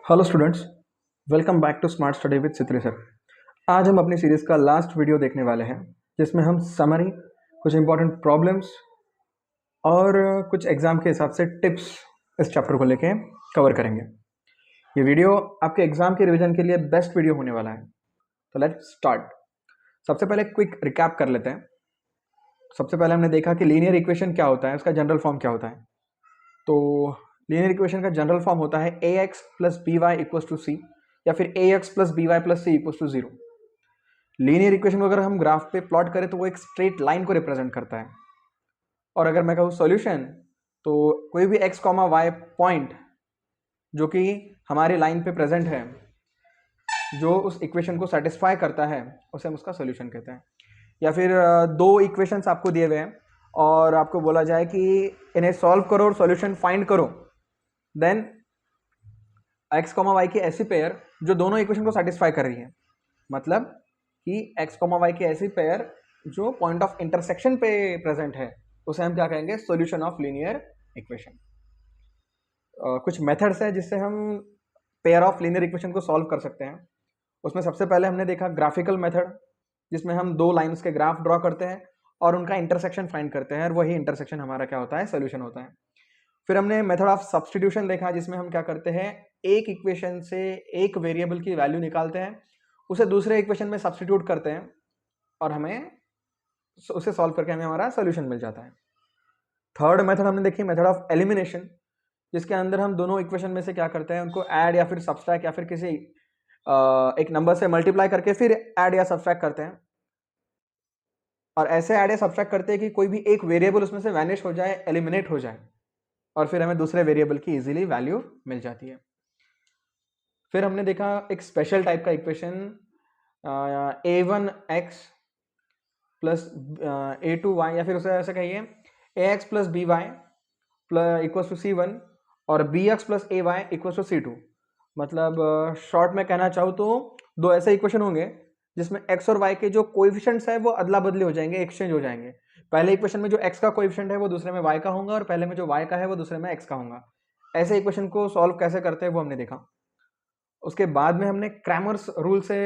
Hello students, welcome back to smart study with Chitri sir. आज हम अपनी सीरीज़ का लास्ट वीडियो देखने वाले हैं जिसमें हम समरी, कुछ इंपॉर्टेंट प्रॉब्लम्स और कुछ एग्ज़ाम के हिसाब से टिप्स इस चैप्टर को लेके कवर करेंगे। ये वीडियो आपके एग्ज़ाम के रिवीजन के लिए बेस्ट वीडियो होने वाला है। तो लेट्स स्टार्ट। सबसे पहले क्विक रिकैप कर लेते हैं। सबसे पहले हमने देखा कि लीनियर इक्वेशन क्या होता है, उसका जनरल फॉर्म क्या होता है। तो लीनियर इक्वेशन का जनरल फॉर्म होता है A X plus B Y equals to C, या फिर A X plus B Y plus C equals to zero. Linear equation को अगर हम ग्राफ पे प्लॉट करें तो वो एक स्ट्रेट लाइन को रिप्रेजेंट करता है। और अगर मैं कहूँ सॉल्यूशन, तो कोई भी एक्स कॉमा वाई पॉइंट जो कि हमारी लाइन पे प्रेजेंट है, जो उस इक्वेशन को सेटिस्फाई करता है, उसे हम उसका सॉल्यूशन कहते हैं। या फिर दो इक्वेशंस आपको दिए हुए हैं और आपको बोला जाए कि इन्हें सॉल्व करो और सॉल्यूशन फाइंड करो, देन एक्स कॉमा वाई की ऐसी पेयर जो दोनों इक्वेशन को सेटिस्फाई कर रही है, मतलब कि एक्स कॉमा वाई की ऐसी पेयर जो पॉइंट ऑफ इंटरसेक्शन पे प्रेजेंट है, उसे हम क्या कहेंगे? Solution of linear equation. कुछ मेथड्स है जिससे हम पेयर ऑफ लीनियर इक्वेशन को सॉल्व कर सकते हैं। उसमें सबसे पहले हमने देखा ग्राफिकल मेथड, जिसमें हम दो लाइन्स के ग्राफ ड्रॉ करते हैं और उनका इंटरसेक्शन फाइंड करते हैं, और वही इंटरसेक्शन हमारा क्या होता है? सॉल्यूशन होता है। फिर हमने मेथड ऑफ सब्स्टिट्यूशन देखा, जिसमें हम क्या करते हैं? एक इक्वेशन से एक वेरिएबल की वैल्यू निकालते हैं, उसे दूसरे इक्वेशन में सब्स्टिट्यूट करते हैं और हमें उसे सॉल्व करके हमें हमारा सॉल्यूशन मिल जाता है। थर्ड मेथड हमने देखी मेथड ऑफ एलिमिनेशन, जिसके अंदर हम दोनों इक्वेशन में से क्या करते हैं? उनको ऐड या फिर सब्सट्रैक्ट या फिर किसी एक नंबर से मल्टीप्लाई करके फिर ऐड या सब्सट्रैक्ट करते हैं। और ऐसे ऐड या सब्सट्रैक्ट करते हैं कि कोई भी एक वेरिएबल उसमें से वैनिश हो जाए, एलिमिनेट हो जाए, और फिर हमें दूसरे वेरिएबल की इजीली वैल्यू मिल जाती है। फिर हमने देखा एक स्पेशल टाइप का इक्वेशन, a1x प्लस a2y, या फिर उसे ऐसे कहिए ax plus B Y equals to c1 और bx plus A Y equals to c2। मतलब शॉर्ट में कहना चाहूँ तो दो ऐसे इक्वेशन होंगे जिसमें x और y के जो कोएफिशिएंट्स है वो अदला बदली हो जाएंगे, एक्सचेंज हो जाएंगे। पहले इक्वेशन में जो x का कोएफिशिएंट है वो दूसरे में y का होगा, और पहले में जो y का है वो दूसरे में x का होगा। ऐसे इक्वेशन को सॉल्व कैसे करते हैं वो हमने देखा। उसके बाद में हमने क्रैमर्स रूल से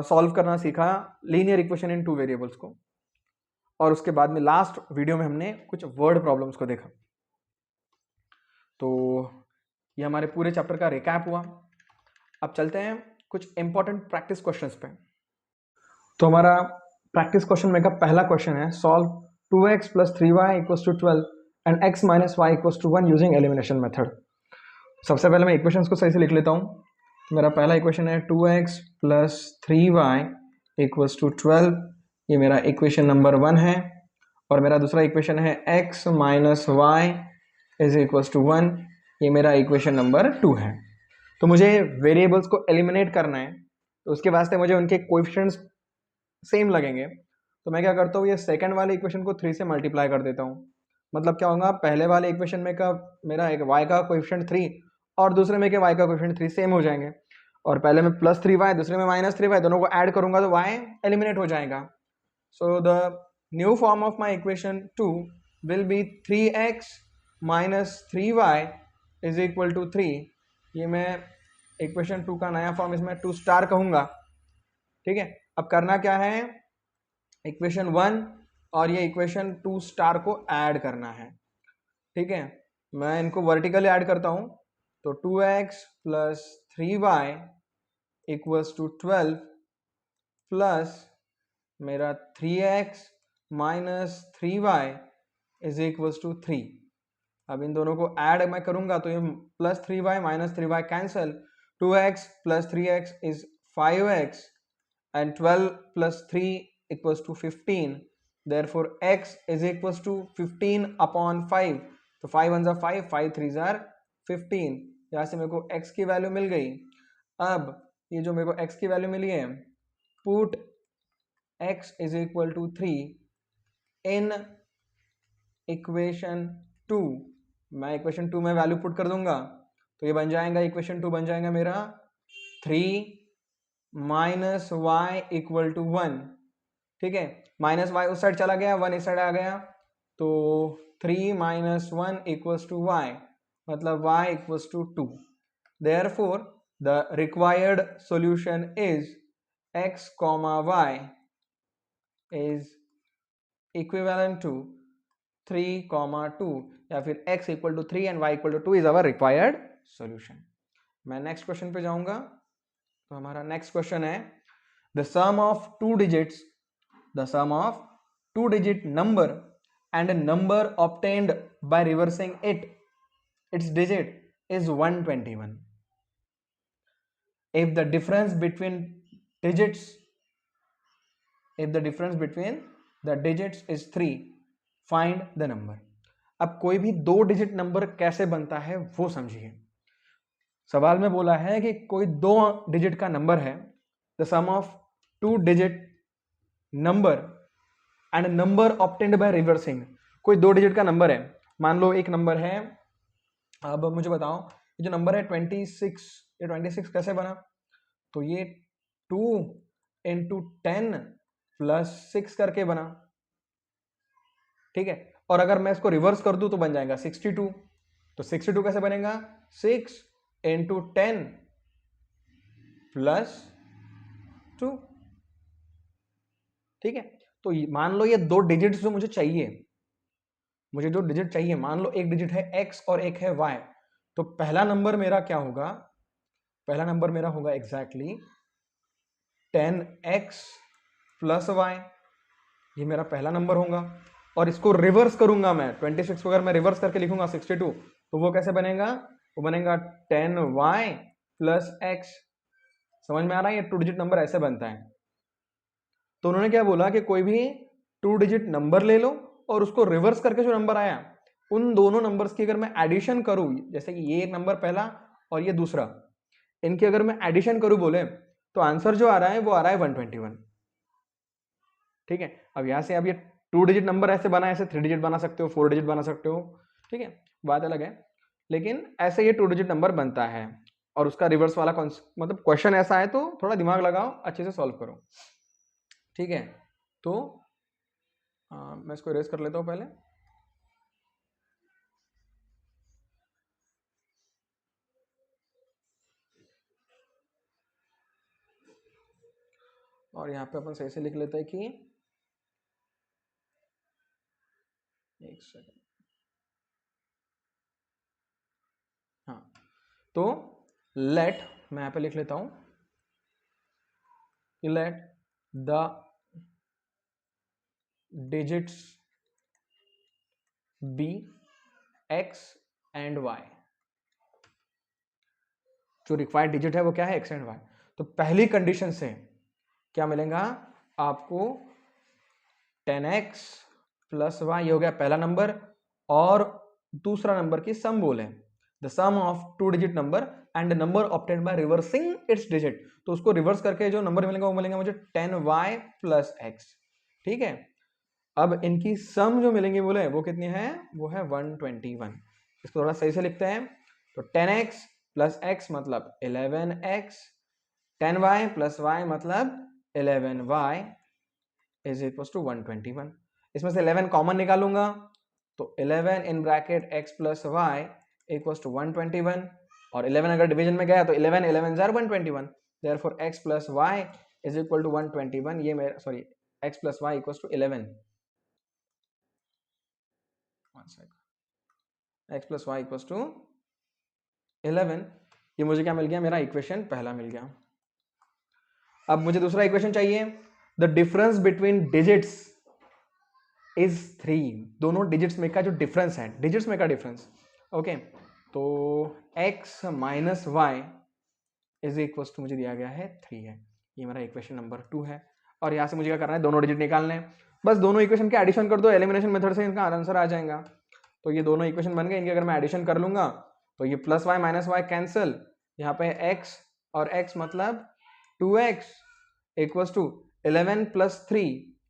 सॉल्व करना सीखा linear equation in two variables को। और उसके बाद में लास्ट वीडियो में हमने कुछ वर्ड प्रॉब्लम्स को देखा। तो ये हमारे पूरे चैप्टर का रिकैप हुआ। अब चलते हैं कुछ इंपॉर्टेंट प्रैक्टिस क्वेश्चंस पे। तो हमारा प्रैक्टिस क्वेश्चन में का पहला क्वेश्चन है, solve 2x plus 3y equals to 12 and x minus Y equals to 1 using elimination method. सबसे पहले मैं इक्वेशंस को सही से लिख लेता हूँ। तो मेरा पहला इक्वेशन है 2x plus 3y equals to 12, ये मेरा इक्वेशन नंबर 1 है। और मेरा दूसरा इक्वेशन है x minus Y is equals to 1, ये मेरा इक्वेशन नंबर 2 है। तो मुझे वेरिएबल्स को एलिमिनेट करना है, तो उसके वास्ते मुझे उनके कोएफिशिएंट्स सेम लगेंगे। तो मैं क्या करता हूँ, ये सेकंड वाले इक्वेशन को 3 से मल्टीप्लाई कर देता हूँ। मतलब क्या होगा, पहले वाले इक्वेशन में का मेरा एक y का कोएफिशिएंट 3 और दूसरे में के y का कोएफिशिएंट 3 सेम हो जाएंगे। और पहले में प्लस 3y, दूसरे में माइनस 3y, दोनों को ऐड करूंगा तो y एलिमिनेट हो जाएगा। So the new form of my equation 2 will be 3x minus 3y is equal to 3। ये मैं इक्वेशन 2 का नया फॉर्म इसमें 2 स्टार कहूंगा। ठीक है, अब करना क्या है, इक्वेशन 1 और ये इक्वेशन 2 स्टार को ऐड करना है। ठीक है, मैं इनको वर्टिकली ऐड करता हूं। तो 2x plus 3y equals to 12 plus मेरा 3x minus 3y is equals to 3। अब इन दोनों को ऐड मैं करूंगा तो ये plus 3y minus 3y cancel, 2x plus 3x is 5x and 12 plus 3 equals to 15. Therefore x is equals to 15 upon 5. तो 5 1s are 5, 5 3s are 15। यहाँ से मेरे को x की वैल्यू मिल गई। अब ये जो मेरे को x की वैल्यू मिली है, put x is equal to 3 in equation 2। मैं इक्वेशन 2 में वैल्यू पुट कर दूंगा तो ये बन जाएगा, इक्वेशन 2 बन जाएगा मेरा 3 माइनस वाई इक्वल टू 1। ठीक है, माइनस वाई उस साइड चला गया, 1 इस साइड आ गया, तो 3 माइनस 1 इक्वल्स टू वाई, मतलब y equals to 2। therefore the required solution is x comma y is equivalent to 3,2 या फिर x equal to 3 and y equal to 2 is our required solution. मैं next question पे जाऊंगा। तो हमारा next question है the sum of two digit number and number obtained by reversing its digit is 121 if the difference between the digits is 3 find the number। अब कोई भी 2 digit number कैसे बनता है वो समझिए। सवाल में बोला है कि कोई 2 डिजिट का नंबर है, the sum of 2 digit number and number obtained by reversing. कोई 2 डिजिट का नंबर है, मान लो एक नंबर है, अब मुझे बताओ ये जो नंबर है 26, ये 26 कैसे बना? तो ये 2 इंटू 10 प्लस 6 करके बना, ठीक है। और अगर मैं इसको रिवर्स कर दूं तो बन जाएगा 62। तो 62 कैसे बनेगा? 6 इंटू 10 प्लस 2, ठीक है। तो मान लो ये 2 डिजिट जो मुझे जो डिजिट चाहिए, मान लो एक डिजिट है x और एक है y। तो पहला नंबर मेरा क्या होगा? पहला नंबर मेरा होगा एग्जैक्टली 10x प्लस y, ये मेरा पहला नंबर होगा। और इसको रिवर्स करूंगा मैं, 26 को अगर मैं रिवर्स करके लिखूंगा 62, तो वो कैसे बनेगा? वो बनेगा 10y प्लस x। समझ में आ रहा है? ये 2 डिजिट नंबर ऐसे बनता है। तो उन्होंने क्या बोला कि कोई भी 2 डिजिट नंबर ले लो और उसको रिवर्स करके जो नंबर आया, उन दोनों नंबर्स की अगर मैं एडिशन करूं, जैसे कि ये एक नंबर पहला और ये दूसरा, इनकी अगर मैं एडिशन करूं बोले, तो आंसर जो आ रहा है वो आ रहा है 121, ठीक है। अब यहां से अब ये 2 डिजिट नंबर ऐसे बना, ऐसे 3 डिजिट बना सकते हो, 4 डिजिट बना सकते हो, ठीक है, बात अलग है। लेकिन ऐसे ये 2 डिजिट नंबर बनता है और उसका रिवर्स वाला मतलब क्वेश्चन ऐसा है, तो थोड़ा दिमाग लगाओ, अच्छे से सॉल्व करो, ठीक है। तो मैं इसको इरेज कर लेता हूं पहले। और यहाँ पे अपन सही से लिख लेते हैं कि, एक सेकंड, हाँ, तो लेट, मैं यहाँ पे लिख लेता हूं, let the digits be x and y। जो रिक्वायर्ड डिजिट है वो क्या है? x and y। तो पहली कंडीशन से क्या मिलेगा आपको? 10x प्लस y, ये हो गया पहला नंबर, और दूसरा नंबर की सम बोले, the sum of 2 digit number and number obtained by reversing its digit. तो उसको रिवर्स करके जो नंबर मिलेगा वो मिलेगा मुझे 10y प्लस x, ठीक है। अब इनकी सम जो मिलेंगे बोले वो कितनी है? वो है 121। इसको थोड़ा सही से लिखते हैं। तो 10x प्लस x मतलब 11x, 10y प्लस y मतलब 11y इज इक्वल टू 121। इसमें से 11 कॉमन निकालूंगा, तो 11 in bracket x plus y equal to 121, और 11 अगर डिवीजन में गया तो 11 11 जार 121, therefore x plus y is equal to 121। ये मेरा, sorry, x plus y equal to 11, x plus Y equal to 11। ये मुझे क्या मिल गया? मेरा इक्वेशन पहला मिल गया। अब मुझे दूसरा इक्वेशन चाहिए, the difference between digits is 3। दोनों डिजिट्स में का जो डिफरेंस है, डिजिट्स में का डिफरेंस, ओके। तो x minus Y is equal to मुझे दिया गया है 3 है। ये मेरा इक्वेशन नंबर 2 है। और यहाँ से मुझे क्या करना है? दोनों डिजिट निकालने हैं। बस दोनों इक्वेशन के एडिशन कर दो, एलिमिनेशन मेथड से इनका आंसर आ जाएगा। तो ये दोनों इक्वेशन बन गए, इनके अगर मैं एडिशन कर लूंगा तो ये plus Y minus Y cancel, यहाँ पे x और x मतलब 2x equals to 11 plus 3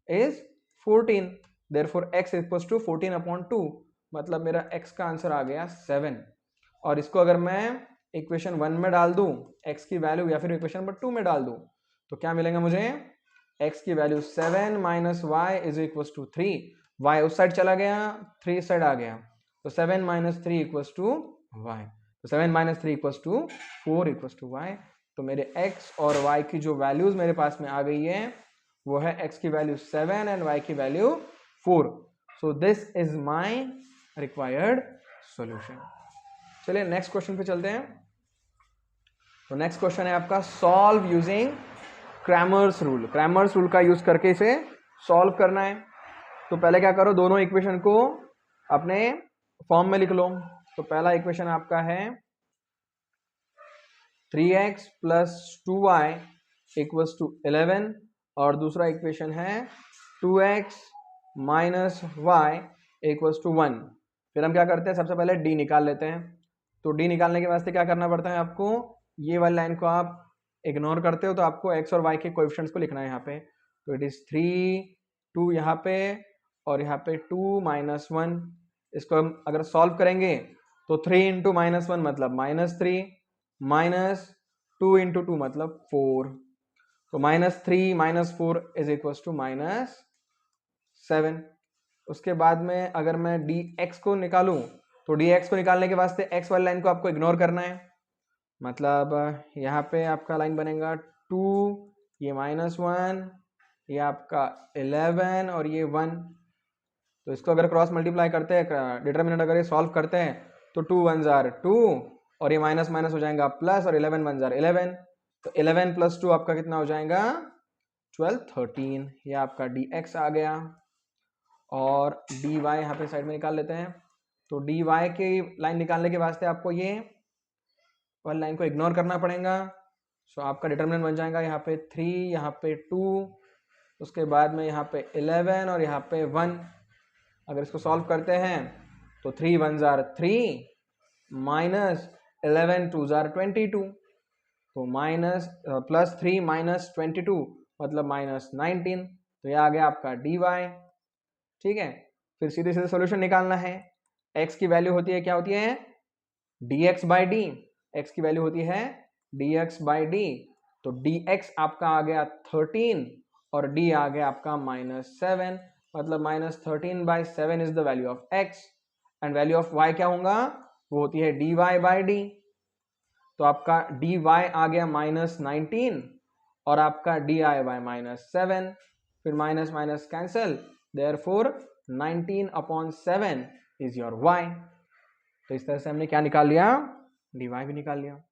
is 14, therefore x equals to 14 upon 2, मतलब मेरा x का आंसर आ गया 7। और इसको अगर मैं इक्वेशन 1 में डाल दूं x की वैल्यू, या फिर इक्वेशन नंबर 2 में डाल दूं, तो क्या मिलेगा मुझे? x की value 7 minus Y is equal to 3, y उस साइड चला गया, 3 इस साइड आ गया, तो 7 माइनस 3 इक्वल टू y। तो 7 minus 3 equals to 4 equals to Y. तो मेरे x और y की जो वैल्यूज मेरे पास में आ गई है वो है x की वैल्यू 7 एंड y की value 4। So this is my required solution. चलिए नेक्स्ट क्वेश्चन पे चलते हैं। तो नेक्स्ट क्वेश्चन है आपका solve using Cramer's rule. Cramer's rule का यूज करके इसे सॉल्व करना है। तो पहले क्या करो, दोनों इक्वेशन को अपने फॉर्म में लिख लो। तो पहला इक्वेशन आपका है 3x plus 2y equals to 11 और दूसरा इक्वेशन है 2x minus Y equals to 1। फिर हम क्या करते हैं, सबसे पहले d निकाल लेते हैं। तो d निकालने के वास्ते क्या करना पड़ता है आपको, ये वाली लाइन को आप इग्नोर करते हो तो आपको x और y के कोएफिशिएंट्स को लिखना है यहाँ पे। तो इट इज 3 2 यहाँ पे और यहाँ पे 2 माइनस 1। इसको हम अगर सॉल्व करेंगे तो 3 इंटू माइनस 1 मतलब -3 माइनस 2 इंटू 2 मतलब 4। तो -3 माइनस 4 इज इक्वल टू -7। उसके बाद में अगर मैं dx को निकालूं तो dx को निकालने के वास्ते x वाली लाइन को आपको इग्नोर करना है। मतलब यहाँ पे आपका लाइन बनेगा 2, ये -1, ये आपका 11 और ये 1। तो इसको अगर क्रॉस मल्टीप्लाई करते हैं, डिटरमिनेंट अगर ये सॉल्व करते हैं तो 2 1 जार 2 और ये माइनस माइनस हो जाएगा प्लस और 11 1 जार 11। तो 11 प्लस 2 आपका कितना हो जाएगा 12 13। ये आपका dx आ गया और dy यहाँ पे साइड में निकाल लेते हैं। तो dy की लाइन निकालने के वास्ते आपको ये वाली लाइन को इग्नोर करना पड़ेगा। सो आपका डिटरमिनेंट बन जाएगा यहाँ पे 3, यहाँ पे 2, उसके बाद में यहाँ पे 11 और यहाँ पे 1। अगर इसको सॉल्व करते हैं तो 3 1 जार 3 माइनस 11 2 जार 22। तो माइनस प्लस 3 माइनस 22 मतलब -19। तो यह आ गया आपका dy। ठीक है, फिर सीधे सीधे सॉल्यूशन निकालना है। x की वैल्यू होती है, क्या होती है, dx बाई डी। x की वैल्यू होती है dx बाई डी। तो dx आपका आ गया 13 और d आ गया आपका -7। मतलब -13 by 7 is the value of x and value of y क्या होगा, वो होती है dy बाई डी। तो आपका dy आ गया -19 और आपका di बाय -7। फिर minus minus cancel, therefore 19/7 is your y। तो इस तरह से हमने क्या निकाल लिया, dy भी निकाल लिया।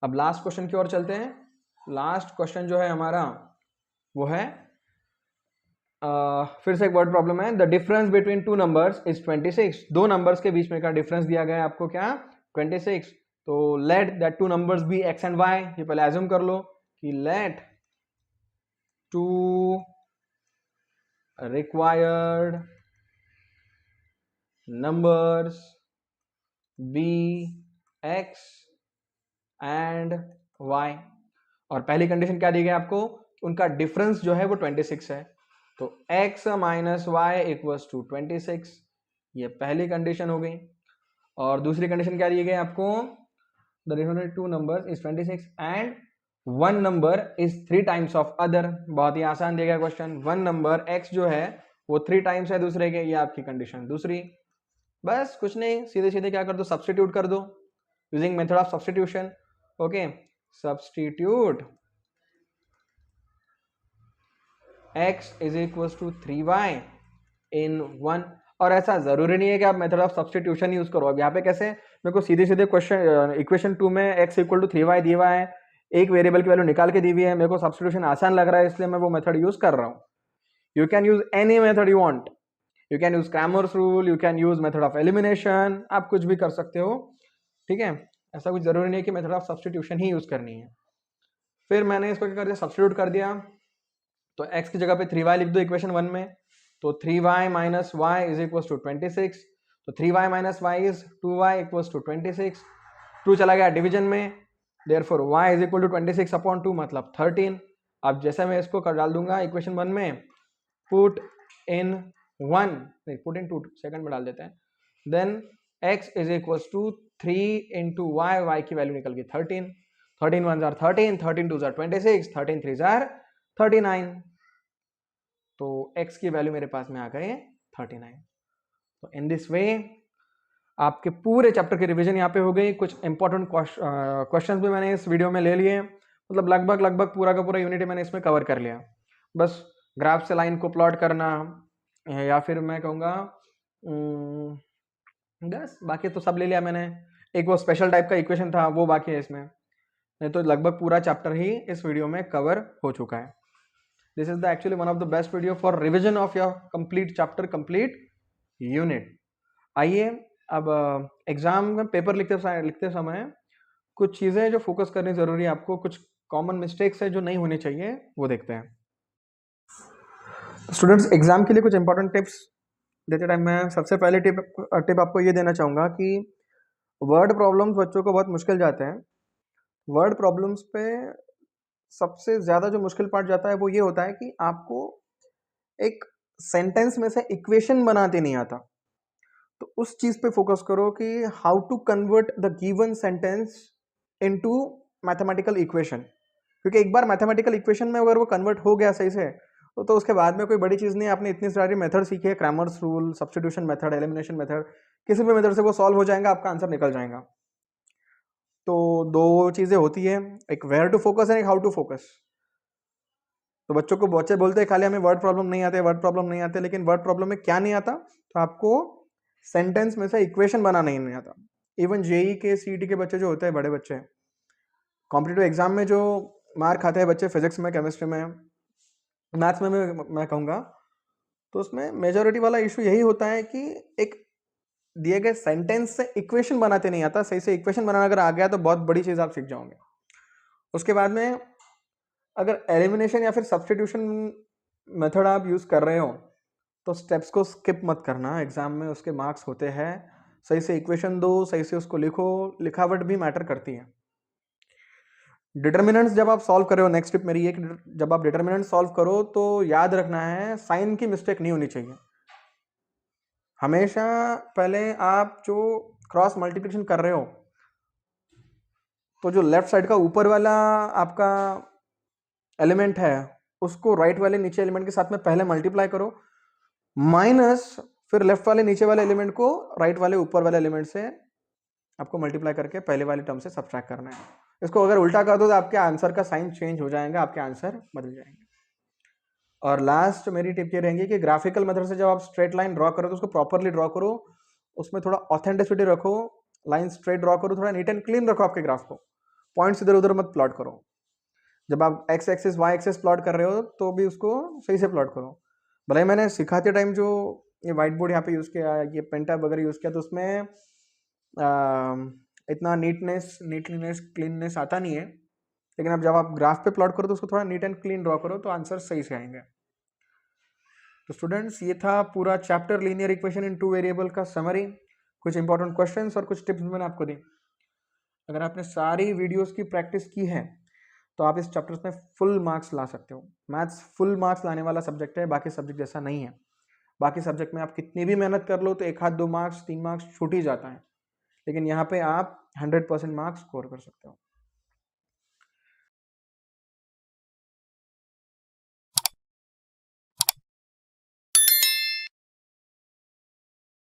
अब लास्ट क्वेश्चन की ओर चलते हैं। लास्ट क्वेश्चन जो है हमारा वो है फिर से एक वर्ड प्रॉब्लम है। The difference between two numbers is 26। दो नंबर्स के बीच में का डिफरेंस दिया गया है आपको क्या, 26। तो let that two numbers be x and y। ये पहले एज्यूम कर लो कि let two required numbers be x and y। और पहली कंडीशन क्या दी गई आपको, उनका डिफरेंस जो है वो 26 है। तो x minus Y equals to 26, ये पहली कंडीशन हो गई। और दूसरी कंडीशन क्या दी गई आपको, the difference two numbers is 26 and one number is 3 times of other. बहुत ही आसान दिया गया क्वेश्चन। वन नंबर x जो है वो 3 टाइम्स है दूसरे के, ये आपकी कंडीशन दूसरी। बस कुछ नहीं, सीधे सीधे क्या कर दो, सब्स्टिट्यूट कर दो using method of substitution. Okay, substitute x is equal to 3y in 1। और ऐसा जरूरी नहीं है कि आप मेथड ऑफ सब्स्टिट्यूशन यूज करो। अब यहाँ पे कैसे, मेरे को सीधे सीधे क्वेश्चन इक्वेशन 2 में x इक्वल टू 3y दिया हुआ है, एक वेरिएबल की वैल्यू निकाल के दी हुई है, मेरे को सब्स्टिट्यूशन आसान लग रहा है इसलिए मैं वो मेथड यूज कर रहा हूँ। You can use any method you want, you can use Cramer's rule, you can use method of elimination, आप कुछ भी कर सकते हो। ठीक है, ऐसा कुछ जरूरी नहीं है कि method of substitution he use करनी है। फिर मैंने इसको क्या कर दिया, सब्स्टिट्यूट कर दिया। तो x की जगह पे 3y लिख दो इक्वेशन 1 में। तो 3y minus Y is equal to 26। तो 3y minus Y is 2y equal to 26। 2 चला गया डिवीजन में, therefore y is equal to 26/2 मतलब 13। अब जैसे मैं इसको कर डाल दूंगा इक्वेशन 1 में, पुट इन 1 नहीं पुट इन 2 सेकंड में डाल देते हैं। Then x is equal to 3 into y, y की वैल्यू निकल गई 13। 13 1 जार 13, 13 2 जार 26, 13 3 जार 39। तो x की वैल्यू मेरे पास में आ गए 39। तो इन दिस वे आपके पूरे चैप्टर की रिवीजन यहाँ पे हो गई। कुछ इंपॉर्टेंट क्वेश्चंस भी मैंने इस वीडियो में ले लिए, मतलब लगभग पूरा का पूरा यूनिट मैंने इसमें कवर कर लिया। बस ग्राफ से लाइन को प्लॉट करना, या फिर मैं कहूँगा बस बाकी तो सब ले लिया मैंने। एक वो स्पेशल टाइप का इक्वेशन था वो बाकी है इसमें, नहीं तो लगभग पूरा चैप्टर ही इस वीडियो में कवर हो चुका है। This is the actually one of the best video for revision of your complete chapter, complete unit. आइए अब एग्जाम में पेपर लिखते समय कुछ चीजें जो फोकस करनी जरूरी है आपको, कुछ कॉमन मिस्टेक्स है जो नहीं होनी चाहिए, वो देखते हैं। स्टूडेंट्स, एग्जाम के लिए कुछ इंपॉर्टेंट टिप्स देते टाइम मैं सबसे पहले टिप आपको ये देना चाहूँगा कि वर्ड प्रॉब्लम्स बच्चों को बहुत मुश्किल जाते हैं। वर्ड प्रॉब्लम्स पे सबसे ज़्यादा जो मुश्किल पार्ट जाता है वो ये होता है कि आपको एक सेंटेंस में से इक्वेशन बनाते नहीं आता। तो उस चीज़ पे फोकस करो कि how to convert the given sentence into mathematical equation, क्योंकि एक बार मैथमेटिकल इक्वेशन में अगर वो कन्वर्ट हो गया सही से तो उसके बाद में कोई बड़ी चीज़ नहीं है। आपने इतनी सारी मेथड सीखी है, Cramer's rule, substitution method, elimination method, किसी भी मेथड से वो सॉल्व हो जाएगा, आपका आंसर निकल जाएगा। तो दो चीज़ें होती है, एक वेयर टू फोकस है, एक हाउ टू फोकस। तो बच्चे बोलते हैं खाली हमें वर्ड प्रॉब्लम नहीं आते, वर्ड प्रॉब्लम नहीं आते, लेकिन वर्ड प्रॉब्लम में क्या नहीं आता? तो आपको सेंटेंस में से इक्वेशन बनाना ही नहीं आता। इवन जेई के सीईटी के बच्चे जो होते हैं, बड़े बच्चे कॉम्पिटिटिव एग्जाम में जो मार्क खाते हैं बच्चे फिजिक्स में, केमिस्ट्री में, मैथ्स में मैं कहूँगा, तो उसमें मेजॉरिटी वाला इशू यही होता है कि एक दिए गए सेंटेंस से इक्वेशन बनाते नहीं आता। सही से इक्वेशन बनाना अगर आ गया तो बहुत बड़ी चीज़ आप सीख जाओगे। उसके बाद में अगर एलिमिनेशन या फिर सब्स्टिट्यूशन मेथड आप यूज़ कर रहे हो तो स्टेप्स को स्किप मत करना, एग्जाम में उसके मार्क्स होते हैं। सही से इक्वेशन दो, सही से उसको लिखो, लिखावट भी मैटर करती है। डिटर्मिनेंट्स जब आप सॉल्व कर रहे हो, नेक्स्ट टिप मेरी एक, जब आप डिटर्मिनेंट सॉल्व करो तो याद रखना है साइन की मिस्टेक नहीं होनी चाहिए। हमेशा पहले आप जो क्रॉस मल्टीप्लिकेशन कर रहे हो तो जो लेफ्ट साइड का ऊपर वाला आपका एलिमेंट है उसको राइट वाले नीचे एलिमेंट के साथ में पहले मल्टीप्लाई करो, माइनस फिर लेफ्ट वाले नीचे वाले एलिमेंट को राइट वाले ऊपर वाले एलिमेंट से आपको मल्टीप्लाई करके पहले वाले टर्म से सब्ट्रैक्ट करना है। इसको अगर उल्टा कर दो तो आपके आंसर का साइन चेंज हो जाएगा, आपके आंसर बदल जाएंगे। और लास्ट मेरी टिप ये रहेंगी कि ग्राफिकल मेथड से जब आप स्ट्रेट लाइन ड्रॉ करो तो उसको प्रॉपरली ड्रॉ करो, उसमें थोड़ा ऑथेंटिसिटी रखो, लाइन स्ट्रेट ड्रॉ करो, थोड़ा नीट एंड क्लीन रखो आपके ग्राफ को, पॉइंट्स इधर उधर मत प्लॉट करो। जब आप x axis y axis plot कर रहे हो तो भी उसको सही से प्लॉट करो। भले ही मैंने सिखाते टाइम जो ये व्हाइट बोर्ड यहाँ पे यूज़ किया, ये पेन टैब वगैरह यूज़ किया, तो उसमें इतना नीटलीनेस क्लीननेस आता नहीं है, लेकिन अब जब आप ग्राफ पे प्लॉट करो तो उसको थोड़ा नीट एंड क्लीन ड्रॉ करो तो आंसर सही से आएंगे। तो स्टूडेंट्स, ये था पूरा chapter linear equation in two variable का समरी, कुछ इंपॉर्टेंट क्वेश्चंस और कुछ टिप्स मैंने आपको दी। अगर आपने सारी वीडियोस की प्रैक्टिस की है तो आप इस चैप्टर में फुल मार्क्स ला सकते हो। मैथ्स फुल मार्क्स लाने वाला सब्जेक्ट है, बाकी सब्जेक्ट जैसा नहीं है। बाकी सब्जेक्ट में आप कितनी भी मेहनत कर लो तो 1 आध 2 मार्क्स 3 मार्क्स छूट ही जाता है, लेकिन यहाँ पे आप 100% मार्क्स स्कोर कर सकते हो।